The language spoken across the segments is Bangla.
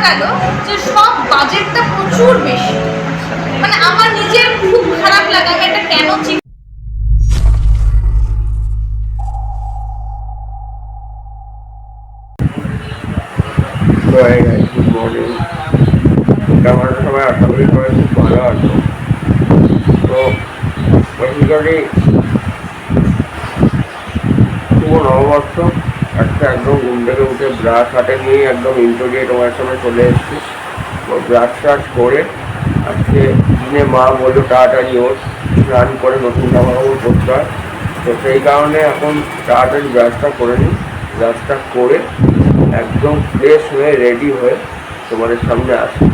গেল যে সব বাজেটটা প্রচুর বেশি। মানে আমার নিজের খুব খারাপ লাগে, আমি এটা কেন গুড মর্নিং। আমার সবাই আশা করি সবাই খুব ভালো আছো। তো বেসিক্যালি শুভ নববর্ষ। আজকে একদম ঘুম থেকে উঠে ব্রাশ হাতে নিয়ে একদম ইন্টো দিয়ে তোমার সামনে চলে এসেছি। তো ব্রাশ ট্রাশ করে আজকে দিনে মা বললো তাড়াতাড়ি ওর স্নান করে নতুন জামা কাপড় পরতে হয়। তো সেই কারণে এখন তাড়াতাড়ি ব্রাশটা করে নিই। ব্রাশটা করে একদম ফ্রেশ হয়ে রেডি হয়ে তোমাদের সামনে আসি।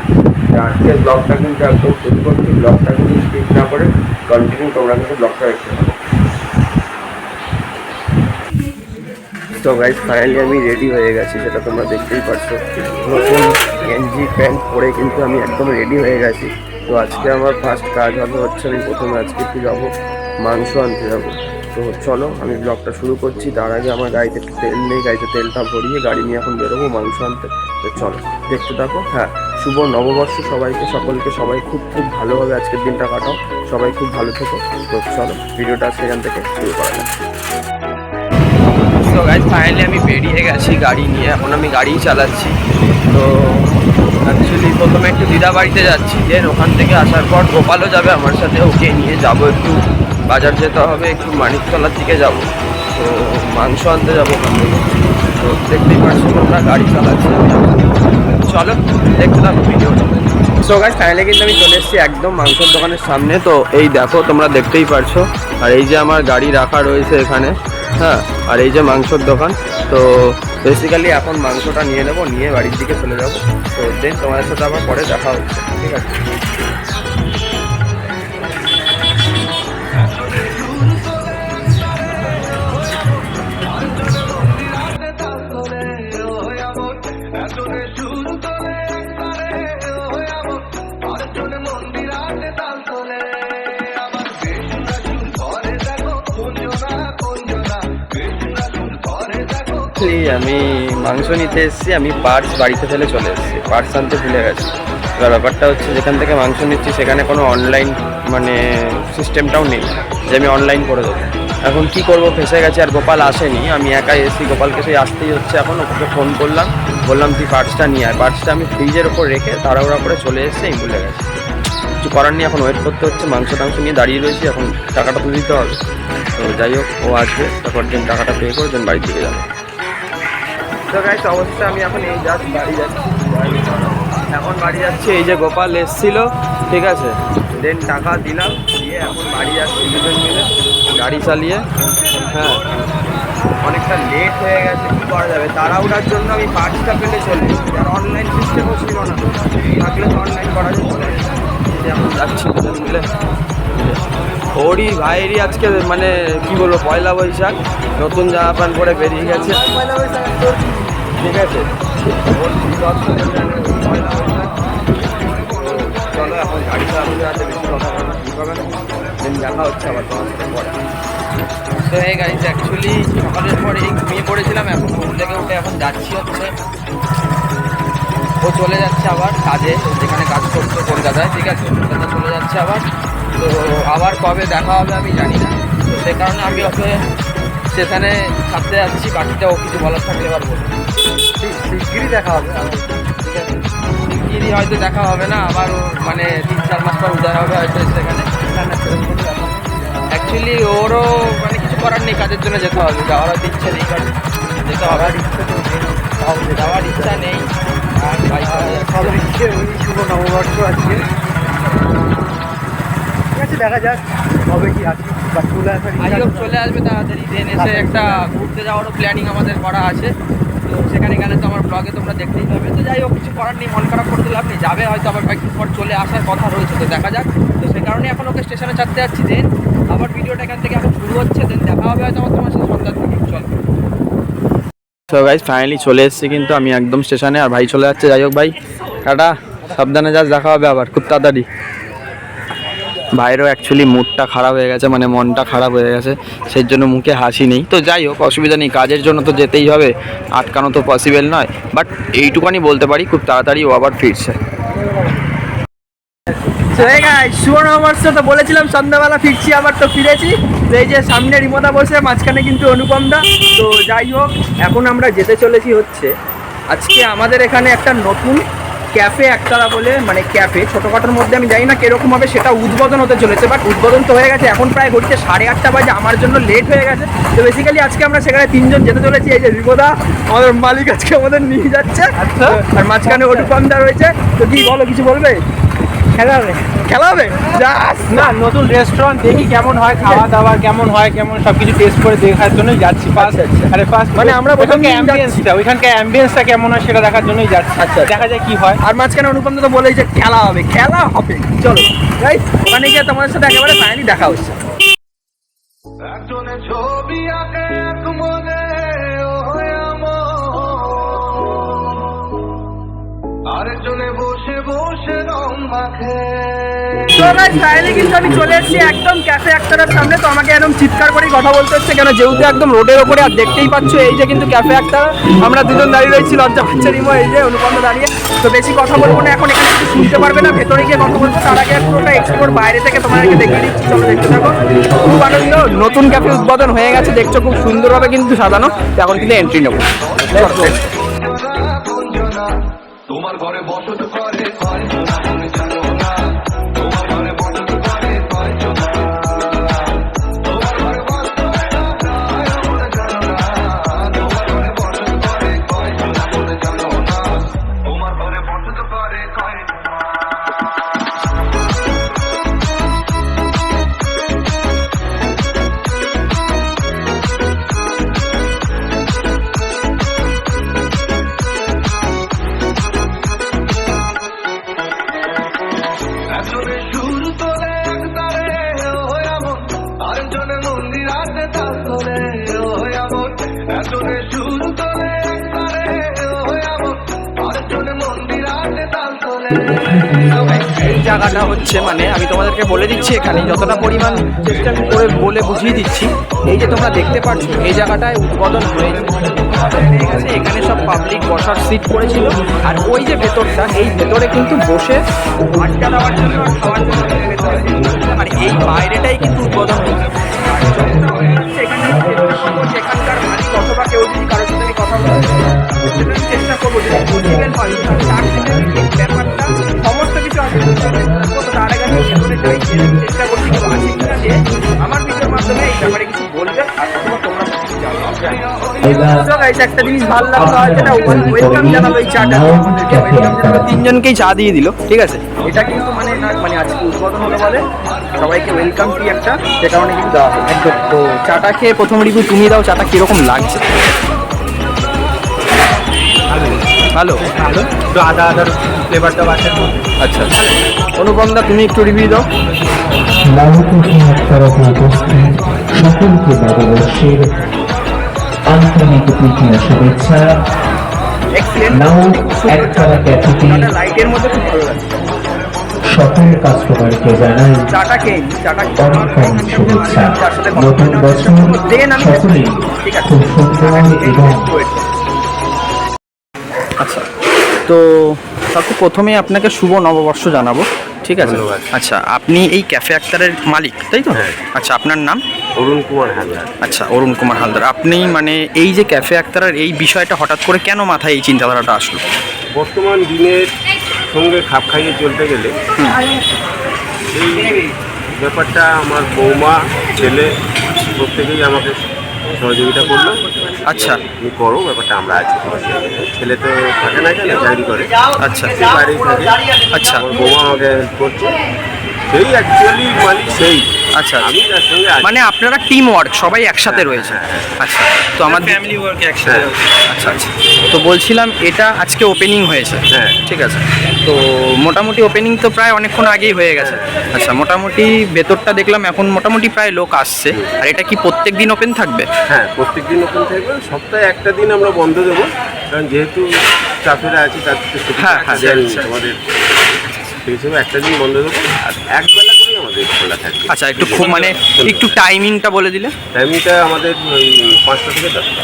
আজকের ব্লগটা কিন্তু একদম শুরু করছি। ব্লগটা কিন্তু স্কিপ না করে কন্টিনিউ তোমরা কিন্তু ব্লগটা দেখতে পাবো। তো গাইজ ফাইনালি আমি রেডি হয়ে গেছি, সেটা তোমরা দেখতেই পাচ্ছ। নতুন গেঞ্জি প্যান্ট পরে কিন্তু আমি একদম রেডি হয়ে গেছি। তো আজকে আমার ফার্স্ট কাজ হচ্ছে আমি প্রথমে আজকে একটু যাবো মাংস আনতে যাবো। তো চলো আমি ব্লগটা শুরু করছি। তার আগে আমার গাড়িতে একটু তেল নেই, গাড়িতে তেলটা ভরিয়ে গাড়ি নিয়ে এখন বেরোবো মাংস আনতে। তো চলো দেখতে থাকো। হ্যাঁ, শুভ নববর্ষ সবাইকে, সকলকে। সবাই খুব খুব ভালোভাবে আজকের দিনটা কাটাও, সবাই খুব ভালো থেকো। তো চলো ভিডিওটা সেখান থেকে শুরু করা যাক। তো গাইজ ফাইনালি আমি বেরিয়ে গেছি গাড়ি নিয়ে, এখন আমি গাড়িই চালাচ্ছি। তো অ্যাকচুয়ালি প্রথমে একটু দিদা বাড়িতে যাচ্ছি, দেন ওখান থেকে আসার পর গোপালও যাবে আমার সাথে, ওকে নিয়ে যাবো একটু বাজার যেতে হবে, একটু মানিকতলার দিকে যাব। তো মাংস আনতে যাবো ওখান থেকে। তো দেখতেই পাচ্ছি তোমরা গাড়ি চালাচ্ছি আমি। চলো দেখতে থাকো ভিডিওটা। সো গাইজ ফাইনালি কিন্তু আমি চলে এসেছি একদম মাংসের দোকানের সামনে। তো এই দেখো তোমরা দেখতেই পারছো, আর এই যে আমার গাড়ি রাখা রয়েছে এখানে। হ্যাঁ, আর এই যে মাংসর দোকান। তো বেসিক্যালি এখন মাংসটা নিয়ে নেবো, নিয়ে বাড়ির দিকে চলে যাবো। তো দেন তোমাদের সাথে আবার পরে দেখা হচ্ছে, ঠিক আছে? আমি মাংস নিতে এসেছি, আমি পার্স বাড়িতে ফেলে চলে এসেছি, পার্স আনতে ভুলে গেছি। এবার ব্যাপারটা হচ্ছে যেখান থেকে মাংস নিচ্ছি সেখানে কোনো অনলাইন মানে সিস্টেমটাও নেই যে আমি অনলাইন করে দেবো। এখন কি করব, ফেসে গেছে। আর গোপাল আসেনি, আমি একাই এসেছি, গোপালকে সেই আসতেই হচ্ছে। এখন ওকে ফোন করলাম, বললাম তুই পার্সটা নিয়ে আয়। পার্সটা আমি ফ্রিজের ওপর রেখে তাড়াহুড়া করে চলে এসেছি, আমি ভুলে গেছি। কিছু করার নেই, এখন ওয়েট করতে হচ্ছে। মাংস টাংস নিয়ে দাঁড়িয়ে রয়েছি, এখন টাকাটা তুলে দিতে হবে। তো যাই হোক, ও আসবে, তারপর দিন টাকাটা পে করে দেন বাড়ির দিকে যাবো। তো গাইস অবশ্যই আমি এখন এই বাড়ি যাচ্ছি, এখন বাড়ি যাচ্ছি। এই যে গোপাল এসছিল, ঠিক আছে, দেন টাকা দিলাম, দিয়ে এখন বাড়ি যাচ্ছি দুজন মিলে গাড়ি চালিয়ে। হ্যাঁ, অনেকটা লেট হয়ে গেছে, কী করা যাবে, তাড়াহুড়ার জন্য আমি পার্সটা পেলে চলে এসেছি। আর অনলাইন সিস্টেমও ছিল না, থাকলে তো অনলাইন করা যেত না। এখন যাচ্ছি দুজন মিলে। ওরই ভাইয়েরই আজকে মানে কি বলবো, পয়লা বৈশাখ, নতুন জামা প্যান্ট পরে বেরিয়ে গেছে, ঠিক আছে। চলো এখন গাড়ি চালাতে যাতে বেশি কথা বলা ঠিক হবে না, দেন দেখা হচ্ছে আবার তোমার সাথে পরে। তো এই গাড়িতে অ্যাকচুয়ালি সকালের পরে ঘুমিয়ে পড়েছিলাম, এখন ঘুম থেকে উঠে এখন যাচ্ছি হচ্ছে, ও চলে যাচ্ছে আবার কাজে, যেখানে কাজ করছে কলকাতায়, ঠিক আছে, কলকাতা চলে যাচ্ছে আবার। তো আবার কবে দেখা হবে আমি জানি না। তো সে কারণে আমি ওকে স্টেশনে ছাড়তে যাচ্ছি, বাকিটা ও কিছু বলার থাকলে এবার বলবো। শিগগিরই দেখা হবে, ঠিক আছে, শিগগিরই হয়তো দেখা হবে না, আবার মানে 3-4 মাস পর উদয় হবে হয়তো সেখানে। অ্যাকচুয়ালি ওরও মানে কিছু করার নেই, কাজের জন্য যেতে হবে, যাওয়ার হয়তো ইচ্ছে নেই, কারণ যেতে হওয়ার ইচ্ছে তো যাওয়ার ইচ্ছা নেই। আর সবার ইচ্ছে ওই শুভ নববর্ষ আজকে, ঠিক আছে, দেখা যাক কবে কি আসি বা চলে আসার চলে আসবে তাড়াতাড়ি। দেন এসে একটা ঘুরতে যাওয়ারও প্ল্যানিং আমাদের করা আছে। তো সেখানে গেলে তো আমার ব্লগে তোমরা দেখতেই পাবে। তো যাই হোক, কিছু করার নেই, মন খারাপ করতে লাভ নেই, যাবে হয়তো আবার কয়েকদিন পর চলে আসার কথা রয়েছে, তো দেখা যাক। তো সে কারণে এখন ওকে স্টেশনে চাপতে যাচ্ছি, দেন আবার ভিডিওটা এখান থেকে এখন শুরু হচ্ছে, দেন দেখা হবে হয়তো আমার তোমার সাথে সন্ধ্যার দিকে। চল। তো গাইস ফাইনালি চলে এসেছি কিন্তু আমি একদম স্টেশনে, আর ভাই চলে যাচ্ছে। যাই হোক ভাই, টাটা, সাবধানে যাস, দেখা হবে আবার খুব তাড়াতাড়ি। ভাইয়েরও অ্যাকচুয়ালি মুডটা খারাপ হয়ে গেছে, মানে মনটা খারাপ হয়ে গেছে, সেই জন্য মুখে হাসি নেই। তো যাই হোক, অসুবিধা নেই, কাজের জন্য তো যেতেই হবে, আটকানো তো পসিবল নয়। বাট এইটুখানি বলতে পারি, খুব তাড়াতাড়ি ও আবার ফিরছে। শুভ নববর্ষ, তো বলেছিলাম সন্ধ্যাবেলা ফিরছি, আবার তো ফিরেছি। তো এই যে সামনে রিমোদা বসে, মাঝখানে কিন্তু অনুপম দা। তো যাই হোক, এখন আমরা যেতে চলেছি হচ্ছে আজকে আমাদের এখানে একটা নতুন ক্যাফে একতারা বলে, মানে ক্যাফে ছোটোখাটোর মধ্যে, আমি জানি না কীরকম হবে, সেটা উদ্বোধন হতে চলেছে। বাট উদ্বোধন তো হয়ে গেছে, এখন প্রায় ঘড়িতে 8:30 বাজে, আমার জন্য লেট হয়ে গেছে। তো বেসিক্যালি আজকে আমরা সেখানে 3 জন যেতে চলেছি। এই যে রিমোদা আমাদের মালিক আজকে আমাদের নিয়ে যাচ্ছে, আচ্ছা, আর মাঝখানে অনুপম দা রয়েছে। তো কি বলো, কিছু বলবে? খেলা হবে না, নতুন রেস্টুরেন্ট দেখি কেমন হয়, খাওয়া দাওয়া কেমন হয়, কেমন সবকিছু টেস্ট করে দেখার জন্যই যাচ্ছি। ফার্স্ট মানে আমরা প্রথম দিন ওইখানকার অ্যাম্বিয়েন্সটা কেমন হয় সেটা দেখার জন্যই যাচ্ছি। আচ্ছা, দেখা যায় কি হয়। আর মাঝখানে অনুপম তো বলেই যে খেলা হবে। চলো গাইস, ওখানে গিয়ে তোমাদের সাথে একেবারে ফাইনালি দেখা হচ্ছে। ছবি আঁকে এক মনে আরেকজনে বসে বসে রং মাখে। তো গাইস, ফাইনালি কিন্তু আমি চলে এসেছি একদম ক্যাফে একতারার সামনে। তো আমাকে একদম চিৎকার করেই কথা বলতে হচ্ছে, কেন যেহেতু একদম রোডের ওপরে, আর দেখতেই পাচ্ছ এই যে কিন্তু ক্যাফে একতারা। আমরা দুজন দাঁড়িয়ে রয়েছি, লজ্জা পাচ্ছে রিমো, এই যে অনুপম দাঁড়িয়ে। তো বেশি কথা বলবো না এখন, এখানে কিছু শুনতে পারবে না, ভেতরে গিয়ে কথা বলবো। তার আগে পুরোটা এক্সপ্লোর বাইরে থেকে তোমাদেরকে দেখিয়ে দিচ্ছি, চলো দেখতে থাকো। খুব আনন্দ, নতুন ক্যাফে উদ্বোধন হয়ে গেছে, দেখছো খুব সুন্দরভাবে কিন্তু সাজানো। তো এখন কিন্তু এন্ট্রি নেবো। তোমার ঘরে বসত করে কয়জনা তুমি জানো না, তোমার ঘরে বসত করে কয়জনা, তোমার ঘরে বসত করে জানো না, তোমার ঘরে বসত করে কয়জনা তুমি জানো না, তোমার ঘরে বসত করে কয়জনা। একজনে সুর তোলে একতারে ও এমন, আরেকজনে মন্দির আছে তাল তোলে ও এমন, একজনে সুর তোলে একতারে ও এমন, আরেকজনে মন্দির আছে তাল তোলে। এই জায়গাটা হচ্ছে, মানে আমি তোমাদেরকে বলে দিচ্ছি, এখানে যতটা পরিমাণ চেষ্টা আমি করে বলে বুঝিয়ে দিচ্ছি। এই যে তোমরা দেখতে পাচ্ছ, এই জায়গাটায় উদ্বোধন হয়েছে, এখানে সব পাবলিক বসার সিট করেছিল। আর ওই যে ভেতরটা, এই ভেতরে কিন্তু বসে আড্ডা দেওয়ার জন্য আর খাওয়ার জন্য ভেতরে seat করেছিল। আর এই বাইরেটাই কিন্তু উদ্বোধন হয়েছে। আর যতটা হয়ে যাচ্ছে এখানে এখানকার মালিক অথবা কেউ যদি কারোর সাথে আমি কথা বলতে আমি চেষ্টা করবো, যদি পসিবল হয় তার সাথে ব্যাপারটা সমস্ত কিছু আছে। তার আগে আমি ভেতরে যাই, চেষ্টা করছি কেউ আছে কিনা, যে আমার ভিডিওর মাধ্যমে এই ব্যাপারে কিছু বলবে। আর তোমরা একটা জিনিস ভালো লাগলো, যেটা ওয়েলকাম জানালো, এই চাটা আমাদেরকে ওয়েলকাম জানালো, 3 জনকেই চা দিয়ে দিল, ঠিক আছে। এটা কিন্তু মানে মানে আজকে উদ্বোধন হলো বলে সবাইকে ওয়েলকাম টি একটা, সে কারণে কিন্তু দেওয়া হয় একদম। তো চাটা খেয়ে প্রথম রিভিউ তুমি দাও, চাটা কিরকম লাগছে? ভালো ভালো, একটু আদার ফ্লেভারটা বাসের মধ্যে। আচ্ছা, অনুপম দা তুমি একটু রিভিউ দাও। সকলকে নববর্ষের আন্তরিক প্রীতি ও শুভেচ্ছা। নাও একতারা ক্যাফেতে লাইটের মধ্যে খুব ভালো লাগছে। সকল কাস্টমারকে জানাই চাটা খেয়ে চাটা অনেক অনেক শুভেচ্ছা। নতুন বছর সকলেই খুব সুন্দর এবং আচ্ছা, তো তারপর প্রথমেই আপনাকে শুভ নববর্ষ জানাবো, ঠিক আছে। আচ্ছা, আপনি এই ক্যাফে আক্তারের মালিক, তাই তো? আচ্ছা, আপনার নাম? অরুণ কুমার হালদার। আচ্ছা, অরুণ কুমার হালদার। আপনি মানে এই যে ক্যাফে আক্তারের এই বিষয়টা হঠাৎ করে কেন মাথায় এই চিন্তাধারাটা আসলো? বর্তমান দিনের সঙ্গে খাপ খাইয়ে চলতে গেলে এই ব্যাপারটা আমার বৌমা, ছেলে প্রত্যেকেই আমাকে সহযোগিতা করলো। আচ্ছা, তুমি করো, ব্যাপারটা আমরা আছি। ছেলে তো থাকে না, কেন চাকরি করে, আচ্ছা, বাইরেই থাকে। আচ্ছা, আমার বৌমা আমাকে হেল্প করছে, সেই অ্যাকচুয়ালি মালিক সেই। আচ্ছা, আমি তার সঙ্গে আছি। মানে আপনারা টিম ওয়ার্ক, সবাই একসাথে রয়েছে। আচ্ছা, তো আমার ফ্যামিলি ওয়ার্ক একসাথে। আচ্ছা আচ্ছা, তো বলছিলাম এটা আজকে ওপেনিং হয়েছে, হ্যাঁ। ঠিক আছে। তো মোটামুটি ওপেনিং তো প্রায় অনেকক্ষণ আগেই হয়ে গেছে। আচ্ছা, মোটামুটি ভেতরটা দেখলাম এখন মোটামুটি প্রায় লোক আসছে। আর এটা কি প্রত্যেক দিন ওপেন থাকবে? হ্যাঁ, প্রত্যেক দিন ওপেন থাকবে। সপ্তাহে একটা দিন আমরা বন্ধ দেবো, কারণ যেহেতু স্টাফেরা আছে তাদের হ্যাঁ, হ্যাঁ, আমাদের সেই হিসেবে একটা দিন বন্ধ দেবো। আর একবেলা করে ধরেই আমাদের খোলা থাকে। আচ্ছা, একটু খুব মানে একটু টাইমিংটা বলে দিলে। টাইমিংটা আমাদের ওই 5টা থেকে 10টা।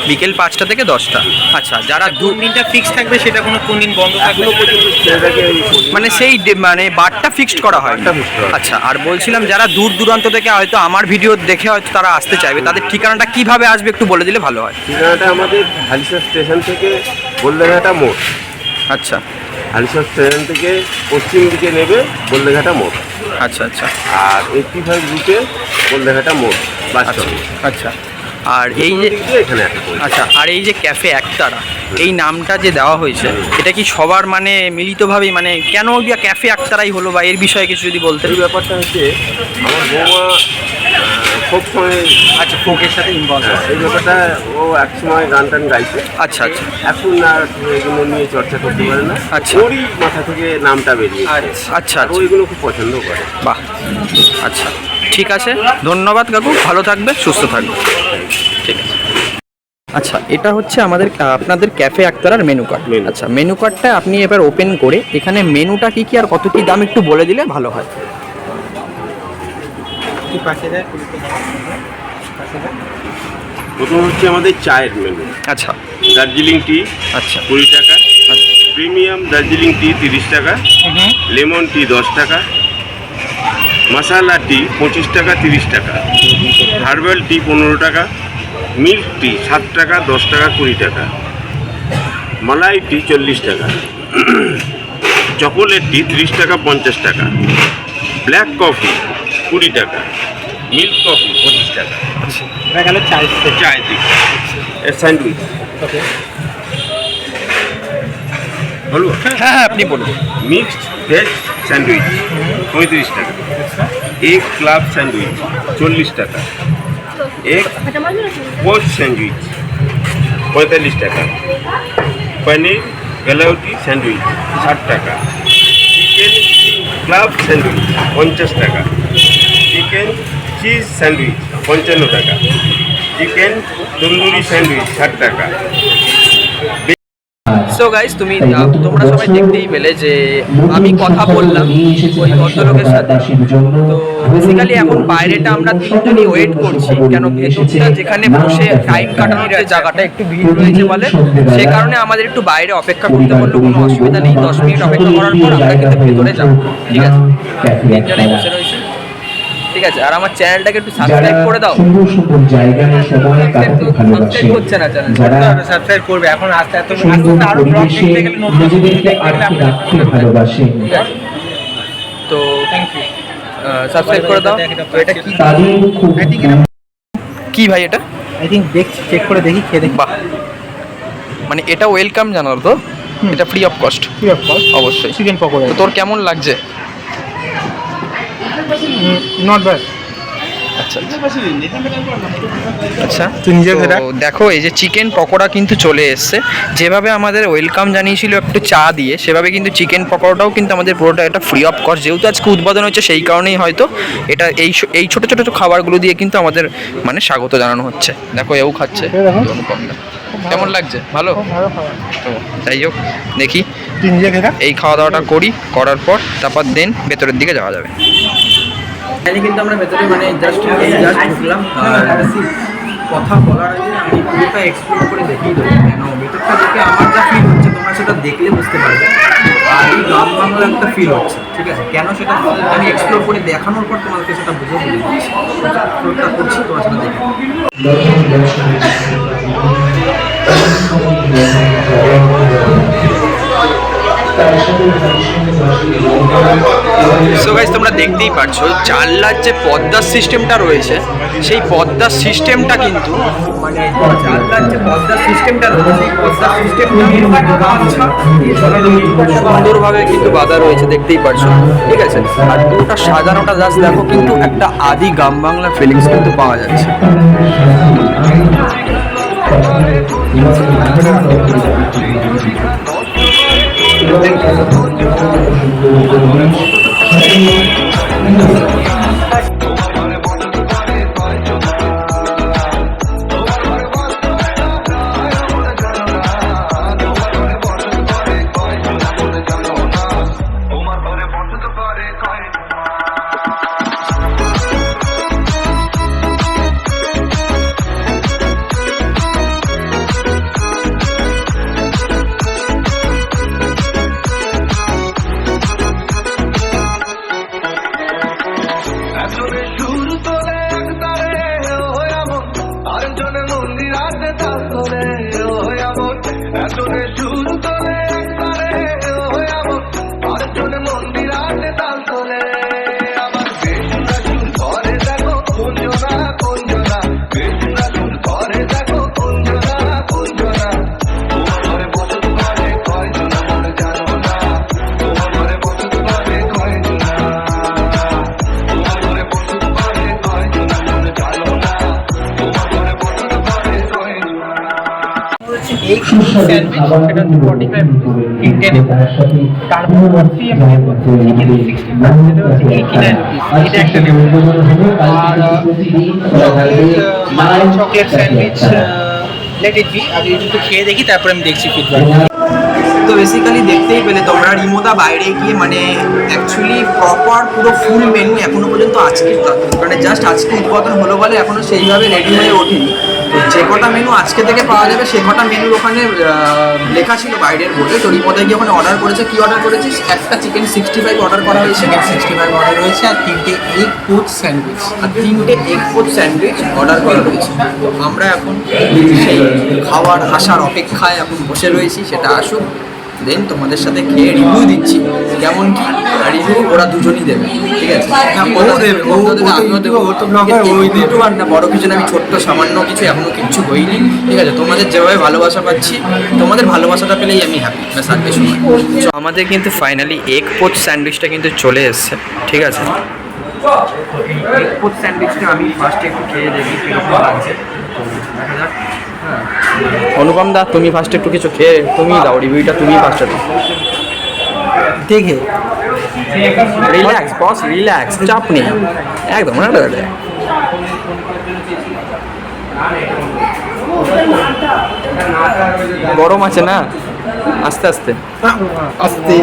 বিকেল 5টা থেকে 10টা। আচ্ছা, যারা কোন দিনটা ফিক্স থাকবে সেটা কোন দিন বন্ধ থাকবে এখনো পর্যন্ত সেটাকে মানে সেই মানে বারটা ফিক্সড করা হয়। বারটা fixed করা হয়। আচ্ছা, আর বলছিলাম যারা দূর দূরান্ত থেকে হয়তো আমার ভিডিও দেখে হয়তো তারা আসতে চাইবে, তাদের ঠিকানাটা কিভাবে আসবে একটু বলে দিলে ভালো হয়। ঠিকানাটা আমাদের হালিশহর স্টেশন থেকে বলদেঘাটা মোড়। আচ্ছা হালিশহর স্টেশন থেকে পশ্চিম দিকে নেবে বলদেঘাটা মোড়, আচ্ছা আচ্ছা আর 85 রুটে বলদেঘাটা মোড় বাস স্টপ। আচ্ছা। আর এই যে এখানে একটা পৌঁছে। আচ্ছা, আর এই যে ক্যাফে একতারা এই নামটা যে দেওয়া হয়েছে, এটা কি সবার মানে মিলিতভাবেই মানে কেন ক্যাফে একতারাই হলো, বা এর বিষয়ে কিছু যদি বলতে। এই ব্যাপারটা হচ্ছে আমার বৌমা সব সময় আচ্ছা, ফোকের সাথে ইনভলভ। এই ব্যাপারটা ও এক সময় গান টান গাইছে, আচ্ছা আচ্ছা এখন আর এগুলো নিয়ে চর্চা করতে পারে না। আচ্ছা। ওরই মাথা থেকে নামটা বেরিয়ে আচ্ছা আর ও আচ্ছা, এগুলো খুব পছন্দ করে। বাহ, আচ্ছা ঠিক আছে, ধন্যবাদ কাকু, ভালো থাকবে, সুস্থ থাকবে, ঠিক আছে। আচ্ছা, এটা হচ্ছে আমাদের আপনাদের ক্যাফে একতারার মেনু কার্ড। Menu। আচ্ছা, মেনু কার্ডটা আপনি এবার ওপেন করে এখানে মেনুটা কি কি আর কত কি দাম একটু বলে দিলে ভালো হয়। প্রথম হচ্ছে আমাদের চায়ের মেনু। আচ্ছা দার্জিলিং টি আচ্ছা 20 টাকা, প্রিমিয়াম দার্জিলিং টি 30 টাকা, লেমন টি 10 টাকা, মশালা টি 25 টাকা 30 টাকা, হার্বাল টি 15 টাকা, মিল্ক টি 7 টাকা 10 টাকা 20 টাকা, মালাই টি 40 টাকা, চকোলেট টি 30 টাকা 50 টাকা, ব্ল্যাক কফি 20 টাকা, মিল্ক কফি 25 টাকা। চায় দিক স্যান্ডউইচ বলবো? হ্যাঁ হ্যাঁ, আপনি বলুন। মিক্সড ভেজ স্যান্ডউইচ 35 টাকা, এগ ক্লাব স্যান্ডউইচ 40 টাকা, এগ পোচ স্যান্ডউইচ 45 টাকা, পনির গলাউটি স্যান্ডউইচ 60 টাকা, চিকেন ক্লাব স্যান্ডউইচ 50 টাকা, চিকেন চিজ স্যান্ডউইচ 55 টাকা, চিকেন তন্দুরি স্যান্ডউইচ 60 টাকা। সো গাইস, তোমরা সবাই দেখতেই পেলে যে আমি কথা বললাম ওই ভদ্রলোকের সাথে। তো বেসিক্যালি এখন বাইরেটা আমরা তিনজনই ওয়েট করছি, কেন ভেতরটা যেখানে বসে টাইম কাটানোর যে জায়গাটা একটু ভিড় রয়েছে বলে সে কারণে আমাদের একটু বাইরে অপেক্ষা করতে বললো। কোনো অসুবিধা নেই, 10 মিনিট অপেক্ষা করার পর আমরা কিন্তু ভেতরে যাবো, ঠিক আছে? তিনজনেই বসে রয়েছে, ঠিক আছে। আর আমার চ্যানেলটাকে একটু সাবস্ক্রাইব করে দাও। সুন্দর সুন্দর জায়গায় সময় কাটাতে ভালোবাসে, সাবস্ক্রাইব হচ্ছে না চ্যানেল, যারা সাবস্ক্রাইব করবে। এখন আস্তে আস্তে সুন্দর আরো ব্লগ পরিবেশে দেখতে গেলে নতুন নিজেদেরকে আটকে রাখতে ভালোবাসে, তো থ্যাংক ইউ। সাবস্ক্রাইব করে দাও। তো এটা কি তাদের খুব কি ভাই এটা? আই থিঙ্ক দেখছি, চেক করে দেখি, খেয়ে দেখি। বাহ, মানে এটা ওয়েলকাম জানার তো, এটা free of cost free of cost অবশ্যই। চিকেন পকোড়া, তো তোর কেমন লাগছে? Not bad. আচ্ছা আচ্ছা, তুই নিজে তো ভেড়া। দেখো এই যে চিকেন পকোড়া কিন্তু চলে এসছে। যেভাবে আমাদের ওয়েলকাম জানিয়েছিল একটু চা দিয়ে, সেভাবে কিন্তু চিকেন পকোড়াটাও কিন্তু আমাদের পুরোটা এটা ফ্রি অফ কস্ট। যেহেতু আজকে উদ্বোধন হচ্ছে সেই কারণেই হয়তো এটা এই ছোটো ছোটো খাবারগুলো দিয়ে কিন্তু আমাদের মানে স্বাগত জানানো হচ্ছে। দেখো এও খাচ্ছে অনুপমদা। কেমন লাগছে? ভালো। তো যাই হোক, দেখি তুই নিজে ভেড়া। এই খাওয়া দাওয়াটা করার পর তারপর দেন ভেতরের দিকে যাওয়া যাবে। কিন্তু আমরা ভেতরে মানে জাস্ট ঢুকলাম, আর কথা বলার আগে আমি পুরোটা এক্সপ্লোর করে দেখিয়ে দেবো, কেন ভেতরটা দেখে আমার যা ফিল হচ্ছে তোমরা সেটা দেখলে বুঝতে পারবে। আর এই গ্রাম বাংলার একটা ফিল হচ্ছে, ঠিক আছে? কেন সেটা আমি এক্সপ্লোর করে দেখানোর পর তোমাদেরকে সেটা বুঝে বলে দিচ্ছি। এক্সপ্লোরটা করছি, তোমরা সেটা দেখে। সো গাইস, তোমরা দেখতেই পাচ্ছো জানলার যে পর্দার সিস্টেমটা রয়েছে, সেই পর্দার সিস্টেমটা কিন্তু মানে জানলার যে পর্দার সিস্টেমটা রয়েছে, সেই পর্দার সিস্টেমটা সুন্দরভাবে কিন্তু বাঁধা রয়েছে, দেখতেই পাচ্ছো, ঠিক আছে? আর পুরোটা সাজানোটা জাস্ট দেখো, কিন্তু একটা আদি গ্রাম বাংলা ফিলিংস কিন্তু পাওয়া যাচ্ছে। তোমার ঘরে বসত করে কয় স্যান্ডউইচ সেটা হচ্ছে 45 তিনটে নেব। তার পরবর্তী আমি নেব চিকেন 65 যেটা হচ্ছে 89 রুপিস, এটা একটা নেব। আর chocolate sandwich let eat be, আমি একটু খেয়ে দেখি তারপরে আমি দেখছি ফিডব্যাক। তো বেসিক্যালি দেখতেই পেলে তোমরা রিমোদা বাইরে গিয়ে মানে অ্যাকচুয়ালি প্রপার পুরো ফুল মেনু এখনো পর্যন্ত আজকে মানে জাস্ট আজকে উদ্বোধন হলো বলে এখনো সেইভাবে রেডি হয়ে ওঠেনি। তো যে কটা মেনু আজকে থেকে পাওয়া যাবে সে কটা মেনুর ওখানে লেখা ছিল বাইরের বোর্ডে। তো রিমোদা গিয়ে ওখানে অর্ডার করেছে। কি অর্ডার করেছিস? একটা চিকেন 65 অর্ডার করা হয়েছে, 65 অর্ডার রয়েছে আর 3টে এগ পোচ স্যান্ডউইচ। আর 3টে এগ পোচ স্যান্ডউইচ অর্ডার করা রয়েছে। তো আমরা এখন সেই খাওয়ার আসার অপেক্ষায় এখন বসে রয়েছি, সেটা আসুক, দেন তোমাদের সাথে খেয়ে রিভিউ দিচ্ছি কেমন কি রিভিউ ওরা দুজনই দেবে, ঠিক আছে? আমিও দেবো, ইউটিউবার না বড় কিছু না, আমি ছোট্ট সামান্য কিছু, এখনো কিচ্ছু হইনি, ঠিক আছে? তোমাদের যেভাবে ভালোবাসা পাচ্ছি, তোমাদের ভালোবাসাটা পেলেই আমি হ্যাপি, ব্যাস আর কিছু নয়। আমাদের কিন্তু ফাইনালি এগ পোচ স্যান্ডউইচটা কিন্তু চলে এসছে, ঠিক আছে? এই এগ পোচ স্যান্ডউইচটা আমি ফার্স্টে একটু খেয়ে দেখি কীরকম লাগছে, দেখা যাক। অনুপম দা, তুমি ফার্স্ট একটু কিছু খেয়ে তুমি দাও রিভিউটা, তুমি ফার্স্টে দাও দেখে। রিল্যাক্স বস, রিল্যাক্স, চাপ নেই একদম। গরম আছে না, আস্তে আস্তে আস্তে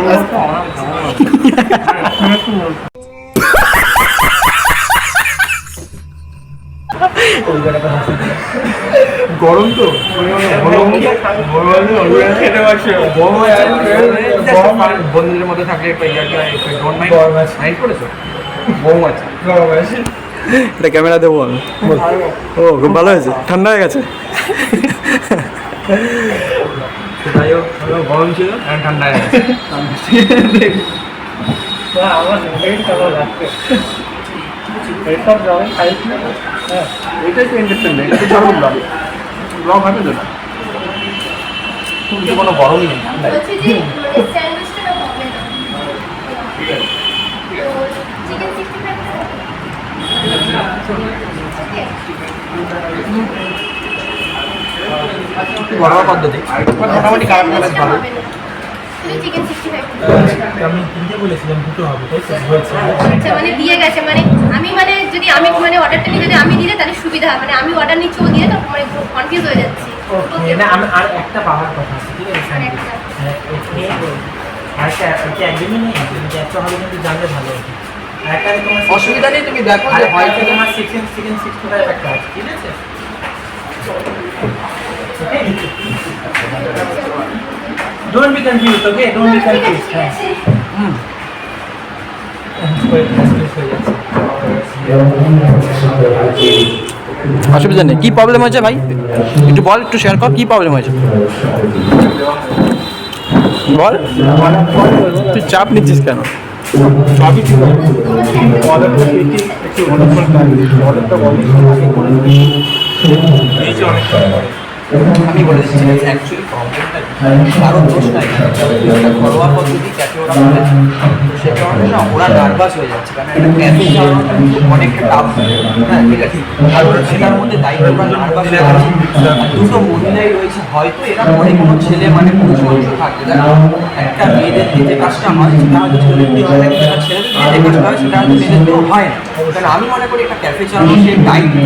গরম তো বন্ধুদের মধ্যে থাকলে এটা ক্যামেরা দেবো আমি। ও খুব ভালো হয়েছে, ঠান্ডা হয়ে গেছে। যাই হোক, গরম ছিল ঠান্ডা হয়ে গেছে। এটাই তো এন্টারটেনমেন্ট, এটা তো ছোট ব্লগ, ব্লগ হবে তো না, কোনো গরমই নেই। বলছি যে স্যান্ডউইচটা না হবে না। ঠিক আছে। চিকেন 65 ঘরোয়া পদ্ধতি মোটামুটি খারাপ না, বেশ ভালো। চিকেন 65 আমি কিনতে বলেছিলাম দুটো হবে, তাই তো হয়েছে। আচ্ছা, মানে দিয়ে গেছে, মানে আমি মানে যদি আমি মানে অর্ডারটা নিয়ে যদি আমি দিলে তাহলে সুবিধা হয়, মানে আমি অর্ডার নিচ্ছি ও দিয়ে তো মানে কনফিউজ হয়ে যাচ্ছি। ওকে, না আমি আর একটা পাওয়ার কথা আছে, ঠিক আছে? আর একটা। আরেকটা এটা একদমই নেই, একটা হলে কিন্তু জানলে ভালো হতো। আরেকটা তোমার অসুবিধা নেই, তুমি দেখো যে হয়তো হয়তো তোমার চিকেন 65 একটা আছে, ঠিক আছে? Don't be confused, okay? Don't be confused. হ্যাঁ। অসুবিধা নেই। কি প্রবলেম হয়েছে ভাই, একটু বল, একটু শেয়ার কর, কি প্রবলেম হয়েছে বল। তুই চাপ নিচ্ছিস কেন? সবই ঠিক আছে। অর্ডারটা একটু অর্ডারটা আমি বলে দিচ্ছি অ্যাকচুয়ালি প্রবলেমটা কারণ দোষ নাই, একটা ঘরোয়া পদ্ধতি ক্যাফে ওরা করেছে, তো সে কারণে না ওরা নার্ভাস হয়ে যাচ্ছে, কারণ একটা ক্যাফে চালানোটা অনেকটা টাফ, হ্যাঁ ঠিক আছে? আর ওরা সেটার মধ্যে দায়িত্ব ওরা নার্ভাস হয়ে যাচ্ছে। আর দুটো মহিলাই রয়েছে, হয়তো এরা মনে কোনো ছেলে মানে পুরুষ মানুষ থাকে, দেখো একটা মেয়েদের যে কাজটা হয় সেটা হয়তো ছেলেদের দিয়ে হয় না, সেটা ছেলেদের দিয়ে যে কাজটা হয় সেটা হয়তো মেয়েদের দিয়ে হয় না। কারণ আমি মনে করি একটা ক্যাফে চালানো সেই দায়িত্ব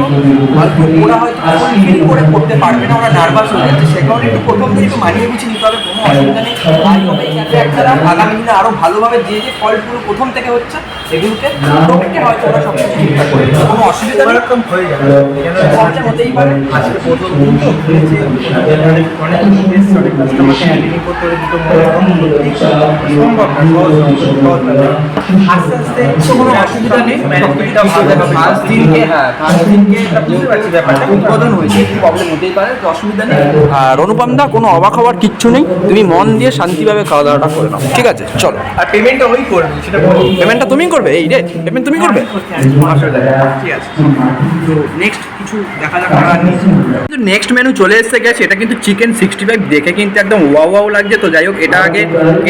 হয়তো ওরা হয়তো ফিল করে করতে পারবে না, ওরা নার্ভাস হয়ে যাচ্ছে, সে কারণে একটু প্রথম দিন একটু মানিয়ে গুছিয়ে নিতে হবে, কোনো অসুবিধা নেই। আর তবে ক্যাফে একটা আগামী দিনে আরও ভালোভাবে যে যে ফলগুলো প্রথম থেকে হচ্ছে এগুলোকে প্রত্যেককে হয়তো ওরা সব কিছু ঠিকঠাক করে দেবে, কোনো অসুবিধা নেই, এরকম হয়ে যাবে। খরচা হতেই পারে। আজকে প্রথম দিন তো হয়েছে, অনেক ইনভেস্ট অনেক কাস্টমারকে হ্যান্ডেলিং করতে হলে দুটো সম্ভব না, সহজ না। আস্তে আস্তে কোনো অসুবিধা নেই, ম্যানেজমেন্টটা ভালো হবে। ফার্স্ট দিনকে বুঝতে পারছি ব্যাপারটা, উদ্বোধন হয়েছে, একটু প্রবলেম হতেই পারে, তো অসুবিধা নেই। আর অনুপম দা, কোনো অবাক হওয়ার কিচ্ছু নেই, তুমি মন দিয়ে শান্তিভাবে খাওয়া দাওয়াটা করে নাও, ঠিক আছে? চলো। আর পেমেন্টটা ওই করবে, সেটা বলো। পেমেন্টটা তুমি করবে? এই রে পেমেন্ট তুমি করবে? অসুবিধা নেই। ঠিক আছে, তো নেক্সট কিছু দেখা যাক। কিন্তু নেক্সট মেনু চলে এসে গেছে, এটা কিন্তু চিকেন 65 দেখে কিন্তু একদম ওয়াও ওয়াও লাগছে। তো যাই হোক,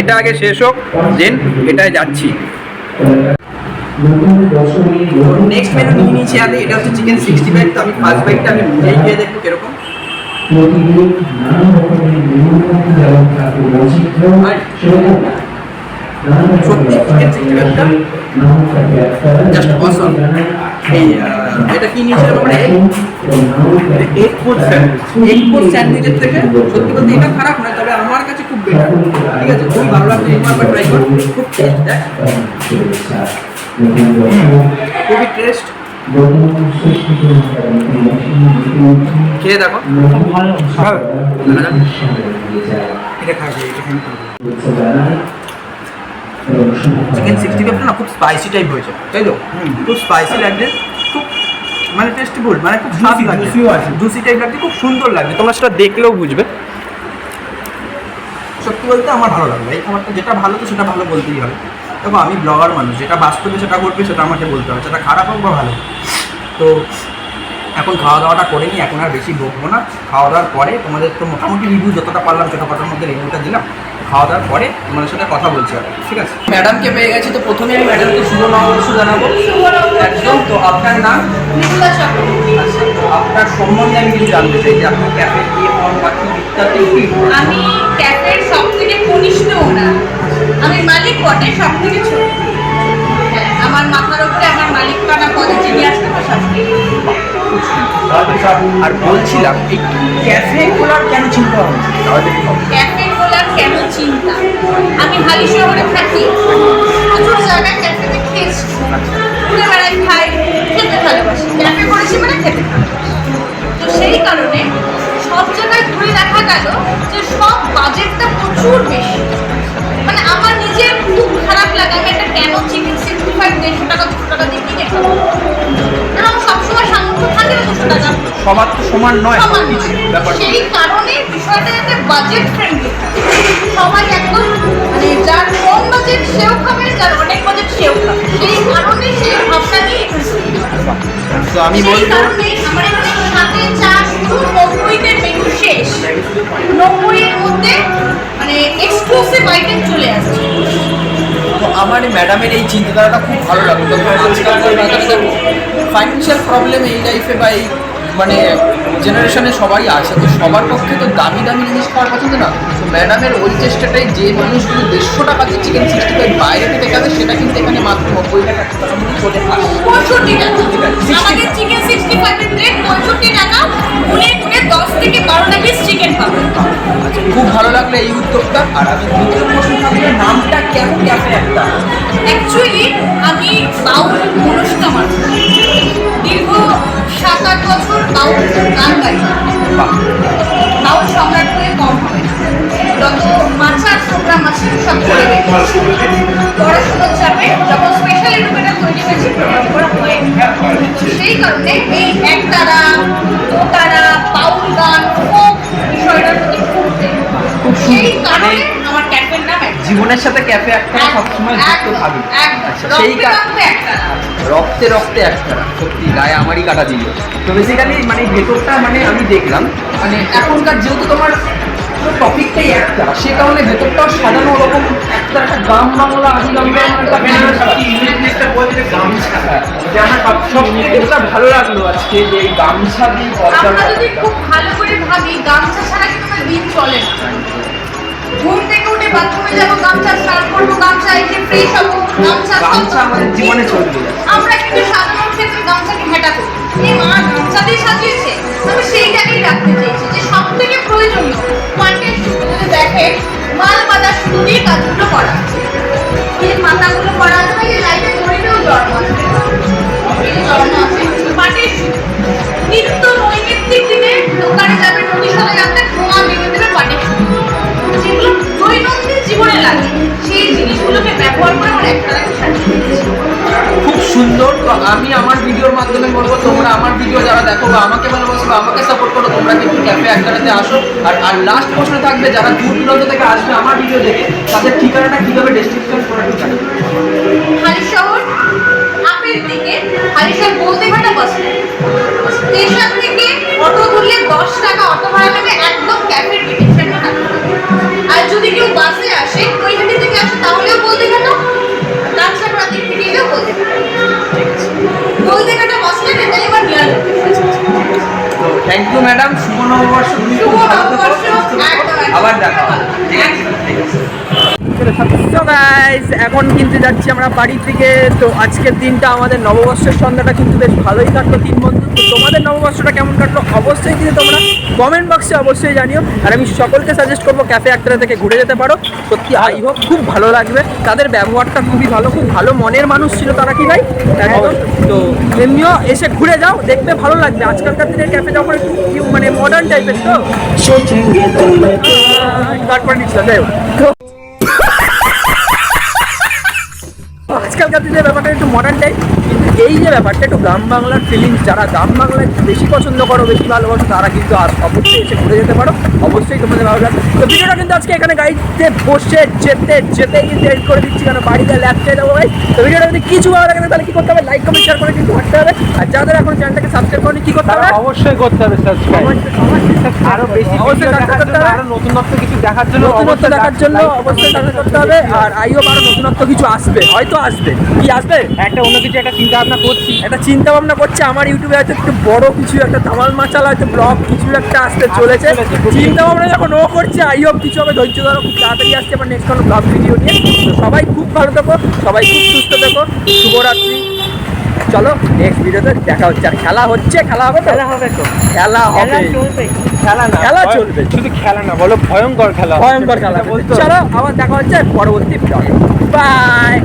এটা আগে শেষ হোক, দেন এটাই যাচ্ছি। নেক্সট মেনু নিয়ে নিয়েছি আগে, এটা হচ্ছে চিকেন 65। তো আমি ফার্স্ট বাইটটা আমি নিজেই খেয়ে দেখবো কিরকম। প্রতিদিন নানা রকমের নিয়ম যেমন থাকে বৈচিত্র্য সেরকম নানা রকমের জাস্ট অসম। এই এটা কি নিয়েছিলাম আমরা, এগ পোচ স্যান্ডউইচের থেকে সত্যি বলতে এটা খারাপ নয়, তবে আমার কাছে খুব বেটার। ঠিক আছে, খুব ভালো লাগছে, একবার ট্রাই করো, খুব টেস্ট, দেখ খুবই টেস্ট। খেয়ে দেখো, এটা খাবে, চিকেন 65 না খুব স্পাইসি টাইপ হয়েছে, তাই তো? খুব স্পাইসি লাগছে, খুব মানে টেস্টিফুল, মানে খুব স্বাদ লাগছে, জুসি টাইপ লাগছে, খুব সুন্দর লাগছে। তোমরা সেটা দেখলেও বুঝবে। সত্যি বলতে আমার ভালো লাগবে এই খাবারটা, যেটা ভালো তো সেটা ভালো বলতেই হবে। দেখো আমি ব্লগার মানুষ, যেটা বাস্তবে সেটা করবে সেটা আমাকে বলতে হবে, সেটা খারাপ হোক বা ভালো। তো এখন খাওয়া দাওয়াটা করে নিই, এখন আর বেশি বকবো না। খাওয়া দাওয়ার পরে তোমাদের তো মোটামুটি রিভিউ যতটা পারলাম ছোটো খাটোর মধ্যে রিভিউটা দিলাম। খাওয়া দাওয়ার পরে তোমাদের সাথে কথা বলছি আর, ঠিক আছে? ম্যাডামকে পেয়ে গেছি, তো প্রথমে আমি ম্যাডামকে শুভ নববর্ষ জানাবো। একদম। তো আপনার নাম? নিকুলা চক্রবর্তী। আচ্ছা, তো আপনার সম্বন্ধে আমি কিছু জানতে চাই যে আপনার ক্যাফে গিয়ে বাকি বিদ্যাতে কি? আমি ক্যাফের সব থেকে কনিষ্ঠ ওনার, আমি মালিক বটে, সব থেকে ছোট। হ্যাঁ, আমার মাথার উপরে আমার মালিকানা পদে যিনি আসতে সব আর বলছিলাম এই ক্যাফে খোলার কেন চিন্তা হচ্ছে? ক্যাফে খোলার কেন চিন্তা, আমি হালি শহরে থাকি, প্রচুর জায়গায় ক্যাফেতে খেয়েছি, ঘুরে বেড়াই, খাই, খেতে ভালোবাসি। ক্যাফে করেছি মানে খেতে ভালোবাসি। তো সেই কারণে সব জায়গায় ঘুরে দেখা গেল যে সব বাজেটটা প্রচুর বেশি। মানে আমার নিজের খুব খারাপ লাগে, আমি একটা কেন চিকেন 65 150 টাকা 200 টাকা দিয়ে কিনে খাবো, কারণ আমার সবসময় সামর্থ্য থাকে না 200 টাকা। সবার তো সমান নয়, সমান নয়। সেই কারণে বিষয়টা যাতে বাজেট ফ্রেন্ডলি, সবাই একদম মানে যার কম বাজেট সেও খাবে, যার অনেক বাজেট সেও খাবে, সেই কারণে সেই ভাবনা নিয়ে এখানে শুরু করা। তো আমি সেই বলবো কারণে আমার এখানে সাথে চা শুরু, 90-তে মেনু শেষ, 90-এর মধ্যে মানে এক্সক্লুসিভ আইটেম চলে আসছে। তো আমার ম্যাডামের এই চিন্তাধারাটা খুব ভালো লাগলো। তো ফাইন্যান্সিয়াল প্রবলেম এই লাইফে বা এই মানে জেনারেশনে সবারই আছে, তো সবার পক্ষে তো দামি দামি জিনিস খাওয়ার পছন্দ না। তো ম্যাডামের ওই চেষ্টাটাই, যে মানুষগুলো 150 টাকা দিয়ে চিকেন 65 বাইরে থেকে খাবে, সেটা কিন্তু এখানে মাত্র 90 টাকা চলে আসে। 65 টাকা আমাদের চিকেন 65 এর প্লেট, 65 টাকা। গুনে গুনে 10 থেকে 12টা পিস চিকেন পাবে। আচ্ছা, খুব ভালো লাগলো এই উদ্যোগটা। আর আমি দ্বিতীয় প্রশ্ন থাকলে, নামটা কেন ক্যাফে একটা? অ্যাকচুয়ালি আমি বাউল মনস্কা মানুষ, দীর্ঘ 7-8 বছর বাউল গান গাই। বাউল সম্রাট হয়ে কম হবে না, যত মাচার প্রোগ্রাম আছে সব করে গেছি। পড়াশোনার চাপে যখন স্পেশালি রুমেটা তৈরি হয়েছে প্রোগ্রাম করা হয়ে, সেই কারণে এই একতারা, দোতারা, বাউল গান, ফোক বিষয়টার প্রতি খুব সেই কারণে আমার ক্যাফের নাম জীবনের সাথে ক্যাফে একটা সবসময় যুক্ত থাকবে। আচ্ছা, সেই রক্তে রক্তে একটা, সত্যি গায়ে আমারই কাটা দিল। তো বেসিক্যালি মানে ভেতরটা মানে আমি দেখলাম, মানে এখনকার যেহেতু তোমার টপিকটাই একটা, সে কারণে ভেতরটাও সাজানো ওরকম একটা গ্রাম বাংলা আদি সব থেকে যেটা ভালো লাগলো আজকে যে এই গামছা দিয়ে আমরা যদি খুব ভালো করে ভাবি, গামছা ছাড়া কিন্তু আমার দিন চলে না। ঘুম থেকে উঠে বাথরুমে যাবো, গামছা স্নান করবো, গামছা এসে ফ্রেশ হবো, গামছা আমাদের জীবনে চলবে। আমরা কিন্তু সাধারণ ক্ষেত্রে গামছাকে ঘেটা করি, এই মা গামছা দিয়ে সাজিয়েছে, আমি সেইটাকেই রাখতে চেয়েছি যে সব থেকে প্রয়োজনীয় মাটির সুতো। যদি দেখে মাল বাঁধা সুতো দিয়ে কাজগুলো করা আছে, এই পাতাগুলো করা আছে, এই লাইটে ধরেও জন্ম আছে, এই জন্ম আছে মাটির সুতো। নিত্য নৈমিত্তিক দিনে দোকানে যাবে, নদী সরে যাবে, ধোঁয়া বেঁধে দেবে মাটির সুতো, যেগুলো দৈনন্দিন জীবনে লাগে, সেই জিনিসগুলোকে ব্যবহার করে আমার একটা সাজিয়ে দিয়েছি। খুব সুন্দর। তো আমি আমার ভিডিওর মাধ্যমে বলবো, তোমরা আমার ভিডিও যারা দেখো বা আমাকে ভালোবাসো বা আমাকে সাপোর্ট করো, তোমরা কিন্তু ক্যাফে একটাতে আসো। আর লাস্ট প্রশ্ন থাকবে, যারা দূর দূরান্ত থেকে আসবে আমার ভিডিও দেখে, তাদের ঠিকানাটা কীভাবে ডেসক্রিপশন করে দিতে? হালিশহর আপের দিকে, হালিশহর বলদেঘাটা বাস স্টেশন থেকে অটো ধরলে 10 টাকা অটো ভাড়া নেবে, একদম ক্যাফের ডিরেকশনে থাকবে। আর যদি কেউ বাসে আসে, কৈহাটি থেকে আসে, তাহলেও বলদেঘাটা, রাজশাহী রাতের থেকে এলেও বলদেঘাটা। বলদেঘাটা বাস স্ট্যান্ড, এটাই আমার নিয়ার লোকেশন। তো থ্যাংক ইউ ম্যাডাম, শুভ নববর্ষ। শুভ নববর্ষ, একদম, একদম। আবার দেখা হবে। ঠিক আছে, ঠিক আছে। তো গাইস, এখন কিন্তু যাচ্ছি আমরা বাড়ি থেকে। তো আজকের দিনটা আমাদের নববর্ষের সন্ধ্যাটা কিন্তু বেশ ভালোই কাটলো 3 বন্ধু। তো তোমাদের নববর্ষটা কেমন কাটলো অবশ্যই কিন্তু তোমরা কমেন্ট বক্সে অবশ্যই জানিও। আর আমি সকলকে সাজেস্ট করবো ক্যাফে অ্যাক্টরা থেকে ঘুরে যেতে পারো। সত্যি আই হোপ খুব ভালো লাগবে। তাদের ব্যবহারটা খুবই ভালো, খুব ভালো মনের মানুষ ছিল তারা, কি ভাই? একদম। তো এমনিও এসে ঘুরে যাও, দেখবে ভালো লাগবে। আজকালকার দিনের ক্যাফে যখন একটু মানে মডার্ন টাইপের, তো তারপর নিচ্ছিল যাই হোক। তো আজকালকার দিনের ব্যাপারটা একটু মডার্ন টাইপ, কিন্তু এই যে ব্যাপারটা একটু গ্রাম বাংলার ফিলিংস, যারা গ্রাম বাংলায় বেশি পছন্দ করো, বেশি ভালোবাসো, তারা কিন্তু আর অবশ্যই এসে ঘুরে যেতে পারো। অবশ্যই তোমাদের ভালো লাগবে। তো ভিডিওটা কিন্তু আজকে এখানে গাড়িতে বসে যেতে কিন্তু এড করে দিচ্ছি, কারণ বাড়িতে ল্যাপটপে যাবো ভাই। তো ভিডিওটা যদি কিছু ভালো লাগে তাহলে কি করতে হবে? লাইক কমেন্ট শেয়ার করে কিন্তু হাঁটতে হবে। আর যাদের এখন চ্যানেলটাকে সাবস্ক্রাইব করেনি কি করতে হবে? অবশ্যই করতে হবে সাবস্ক্রাইব। আরো বেশি অবশ্যই দেখার জন্য, আরো নতুনত্ব কিছু দেখার জন্য নতুনত্ব দেখার জন্য অবশ্যই সাবস্ক্রাইব করতে হবে। আর আইও আরো নতুনত্ব কিছু আসবে, হয়তো আসবে। কি আসবে? একটা অন্য কিছু একটা চিন্তা ভাবনা করছি। একটা চিন্তা ভাবনা করছে আমার ইউটিউবে হয়তো একটু বড় কিছু একটা ধামাল মাচাল হয়তো ব্লগ কিছু একটা আসতে চলেছে। চিন্তা ভাবনা যখন ও করছে আই হোপ কিছু হবে। ধৈর্য ধরো, খুব তাড়াতাড়ি আসছে আবার নেক্সট কোনো ব্লগ ভিডিও নিয়ে। তো সবাই খুব ভালো থেকো, সবাই খুব সুস্থ থেকো, শুভরাত্রি। চলো নেক্সট ভিডিওতে দেখা হচ্ছে। আর খেলা হচ্ছে, খেলা হবে তো? খেলা হবে তো, খেলা হবে, খেলা না, খেলা চলবে। শুধু খেলা না, বলো ভয়ঙ্কর খেলা, ভয়ঙ্কর খেলা। বলতো। চলো আবার দেখা হচ্ছে পরবর্তী ব্লগে। বাই।